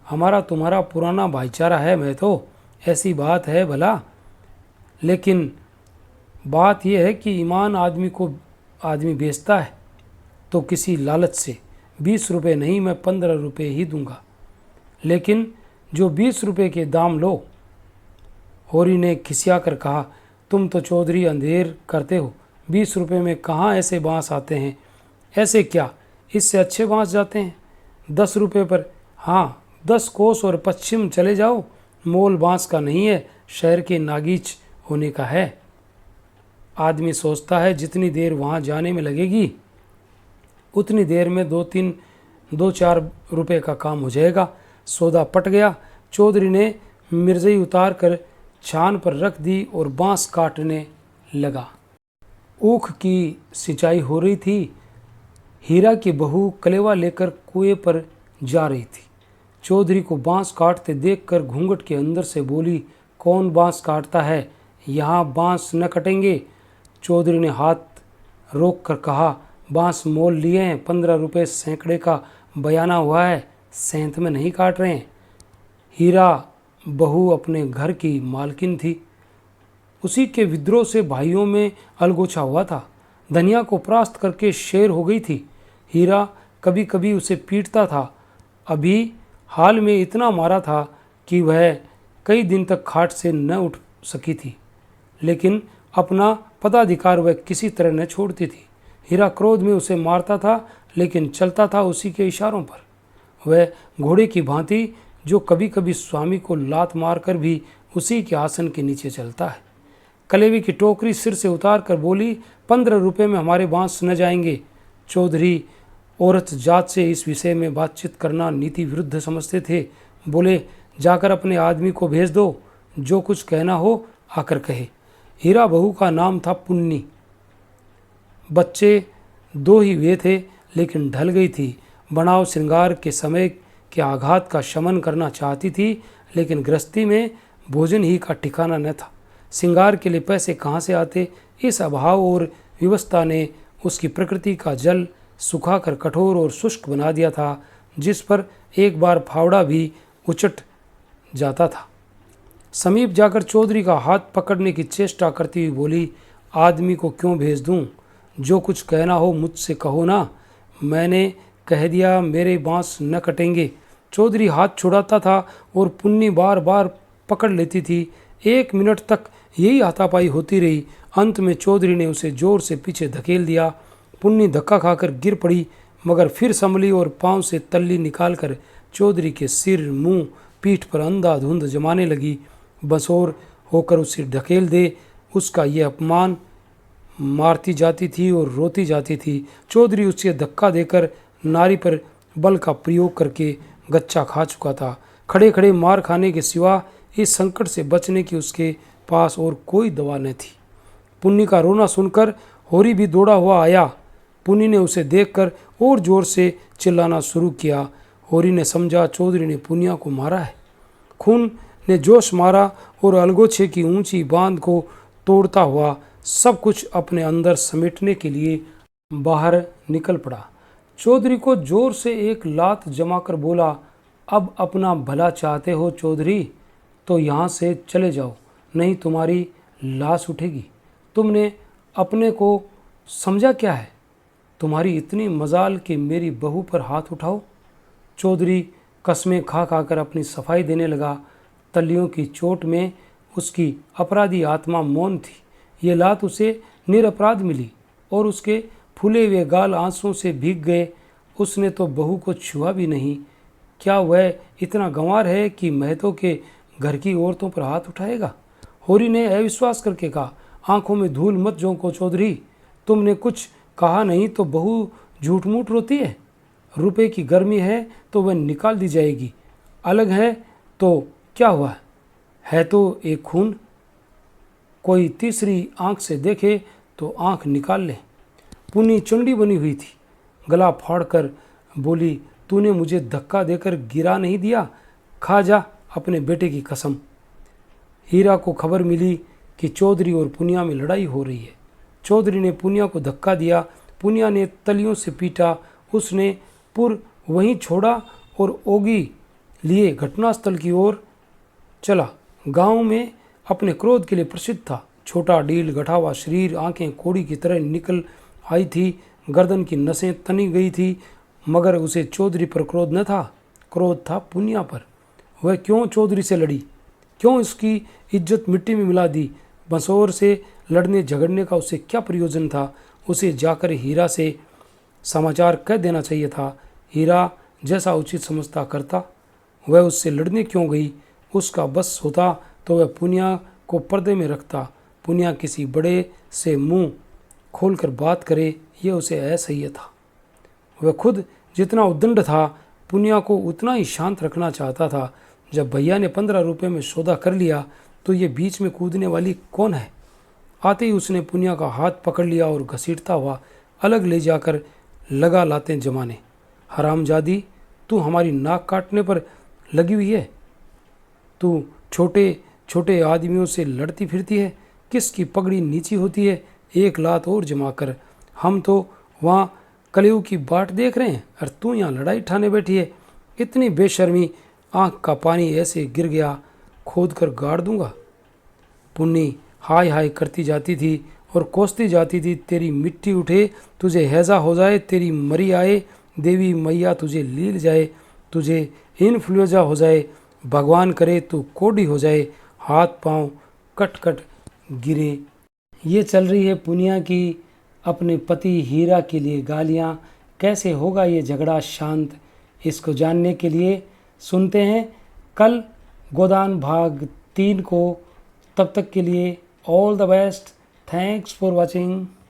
हमारा तुम्हारा पुराना भाईचारा है महतो, ऐसी बात है भला, लेकिन बात यह है कि ईमान आदमी को आदमी बेचता है तो किसी लालच से। 20 रुपये नहीं, मैं 15 रुपये ही दूंगा, लेकिन जो 20 रुपये के दाम लो। होरी ने खिसिया कर कहा, तुम तो चौधरी अंधेर करते हो। 20 रुपये में कहाँ ऐसे बांस आते हैं? ऐसे क्या, इससे अच्छे बांस जाते हैं। 10 रुपये पर, हाँ 10 कोस और पश्चिम चले जाओ। मोल बांस का नहीं है, शहर के नागीच होने का है। आदमी सोचता है जितनी देर वहाँ जाने में लगेगी उतनी देर में 2-4 रुपये का काम हो जाएगा। सौदा पट गया। चौधरी ने मिर्जई उतार कर छान पर रख दी और बांस काटने लगा। ऊख की सिंचाई हो रही थी। हीरा की बहू कलेवा लेकर कुएं पर जा रही थी। चौधरी को बांस काटते देखकर घूंघट के अंदर से बोली, कौन बांस काटता है? यहाँ बांस न कटेंगे। चौधरी ने हाथ रोक कर कहा, बांस मोल लिए हैं, 15 रुपये सैकड़े का बयाना हुआ है, सेंत में नहीं काट रहे हैं। हीरा बहू अपने घर की मालकिन थी। उसी के विद्रोह से भाइयों में अलगोछा हुआ था। धनिया को परास्त करके शेर हो गई थी। हीरा कभी कभी उसे पीटता था। अभी हाल में इतना मारा था कि वह कई दिन तक खाट से न उठ सकी थी, लेकिन अपना पदाधिकार वह किसी तरह न छोड़ती थी। हीरा क्रोध में उसे मारता था, लेकिन चलता था उसी के इशारों पर। वह घोड़े की भांति जो कभी कभी स्वामी को लात मारकर भी उसी के आसन के नीचे चलता है। कलेवी की टोकरी सिर से उतार कर बोली, 15 रुपये में हमारे बांस न जाएंगे। चौधरी औरत जात से इस विषय में बातचीत करना नीति विरुद्ध समझते थे। बोले, जाकर अपने आदमी को भेज दो, जो कुछ कहना हो आकर कहे। हीरा बहू का नाम था पुन्नी। बच्चे 2 ही हुए थे, लेकिन ढल गई थी। बनाव श्रृंगार के समय के आघात का शमन करना चाहती थी, लेकिन गृहस्थी में भोजन ही का ठिकाना न था। श्रृंगार के लिए पैसे कहाँ से आते? इस अभाव और विवशता ने उसकी प्रकृति का जल सुखाकर कठोर और शुष्क बना दिया था, जिस पर एक बार फावड़ा भी उचट जाता था। समीप जाकर चौधरी का हाथ पकड़ने की चेष्टा करती हुई बोली, आदमी को क्यों भेज दूं? जो कुछ कहना हो मुझसे कहो ना। मैंने कह दिया मेरे बांस न कटेंगे। चौधरी हाथ छुड़ाता था और पुन्नी बार बार पकड़ लेती थी। 1 मिनट तक यही हाथापाई होती रही। अंत में चौधरी ने उसे जोर से पीछे धकेल दिया। पुन्नी धक्का खाकर गिर पड़ी, मगर फिर संभली और पांव से तल्ली निकालकर चौधरी के सिर, मुंह, पीठ पर अंधाधुंध जमाने लगी। बसोर होकर उसे ढकेल दे, उसका यह अपमान मारती जाती थी और रोती जाती थी। चौधरी उसे धक्का देकर नारी पर बल का प्रयोग करके गच्चा खा चुका था। खड़े खड़े मार खाने के सिवा इस संकट से बचने की उसके पास और कोई दवा न थी। पुन्नी का रोना सुनकर होरी भी दौड़ा हुआ आया। पुन्नी ने उसे देखकर और जोर से चिल्लाना शुरू किया। होरी ने समझा चौधरी ने पुनिया को मारा है। खून ने जोश मारा और अलगोछे की ऊंची बांध को तोड़ता हुआ सब कुछ अपने अंदर समेटने के लिए बाहर निकल पड़ा। चौधरी को जोर से एक लात जमाकर बोला, अब अपना भला चाहते हो चौधरी, तो यहाँ से चले जाओ, नहीं तुम्हारी लाश उठेगी। तुमने अपने को समझा क्या है? तुम्हारी इतनी मजाल कि मेरी बहू पर हाथ उठाओ। चौधरी कस्में खा खाकर अपनी सफाई देने लगा। तलियों की चोट में उसकी अपराधी आत्मा मौन थी। ये लात उसे निरपराध मिली और उसके फूले हुए गाल आंसुओं से भीग गए। उसने तो बहू को छुआ भी नहीं। क्या वह इतना गंवार है कि महतो के घर की औरतों पर हाथ उठाएगा? होरी ने अविश्वास करके कहा, आंखों में धूल मत झोंको चौधरी, तुमने कुछ कहा नहीं तो बहू झूठ मूठ रोती है। रुपए की गर्मी है तो वह निकाल दी जाएगी, अलग है तो क्या हुआ है तो एक खून। कोई तीसरी आंख से देखे तो आंख निकाल ले। पुन्नी चंडी बनी हुई थी। गला फाड़कर बोली, तूने मुझे धक्का देकर गिरा नहीं दिया, खा जा अपने बेटे की कसम। हीरा को खबर मिली कि चौधरी और पुनिया में लड़ाई हो रही है। चौधरी ने पुनिया को धक्का दिया। पुनिया ने तलियों से पीटा। उसने पुर वहीं छोड़ा और ओगी लिए घटनास्थल की ओर चला। गांव में अपने क्रोध के लिए प्रसिद्ध था। छोटा डील गठा हुआ शरीर, आंखें कोड़ी की तरह निकल आई थी, गर्दन की नसें तनी गई थी, मगर उसे चौधरी पर क्रोध न था, क्रोध था पुनिया पर। वह क्यों चौधरी से लड़ी? क्यों इसकी इज्जत मिट्टी में मिला दी? बसोर से लड़ने झगड़ने का उसे क्या प्रयोजन था? उसे जाकर हीरा से समाचार कह देना चाहिए था। हीरा जैसा उचित समझता करता। वह उससे लड़ने क्यों गई? उसका बस होता तो वह पुनिया को पर्दे में रखता। पुनिया किसी बड़े से मुंह खोलकर बात करे, यह उसे असह्य था। वह खुद जितना उद्दंड था, पुनिया को उतना ही शांत रखना चाहता था। जब भैया ने 15 रुपये में सौदा कर लिया तो ये बीच में कूदने वाली कौन है? आते ही उसने पुनिया का हाथ पकड़ लिया और घसीटता हुआ अलग ले जाकर लगा लाते जमाने। हरामजादी, तू हमारी नाक काटने पर लगी हुई है? तू छोटे छोटे आदमियों से लड़ती फिरती है? किसकी पगड़ी नीची होती है? एक लात और जमाकर। हम तो वहाँ कलयुग की बाट देख रहे हैं और तू यहाँ लड़ाई ठाने बैठी है। इतनी बेशर्मी! आँख का पानी ऐसे गिर गया, खोद कर गाड़ दूंगा। पुन्नी हाय हाय करती जाती थी और कोसती जाती थी, तेरी मिट्टी उठे, तुझे हैजा हो जाए, तेरी मरी आए, देवी मैया तुझे लील जाए, तुझे इन्फ्लुएंजा हो जाए, भगवान करे तू कोड़ी हो जाए, हाथ पांव कट कट गिरे। ये चल रही है पुनिया की अपने पति हीरा के लिए गालियाँ। कैसे होगा ये झगड़ा शांत? इसको जानने के लिए सुनते हैं कल गोदान भाग 3 को। तब तक के लिए all the best, thanks for watching.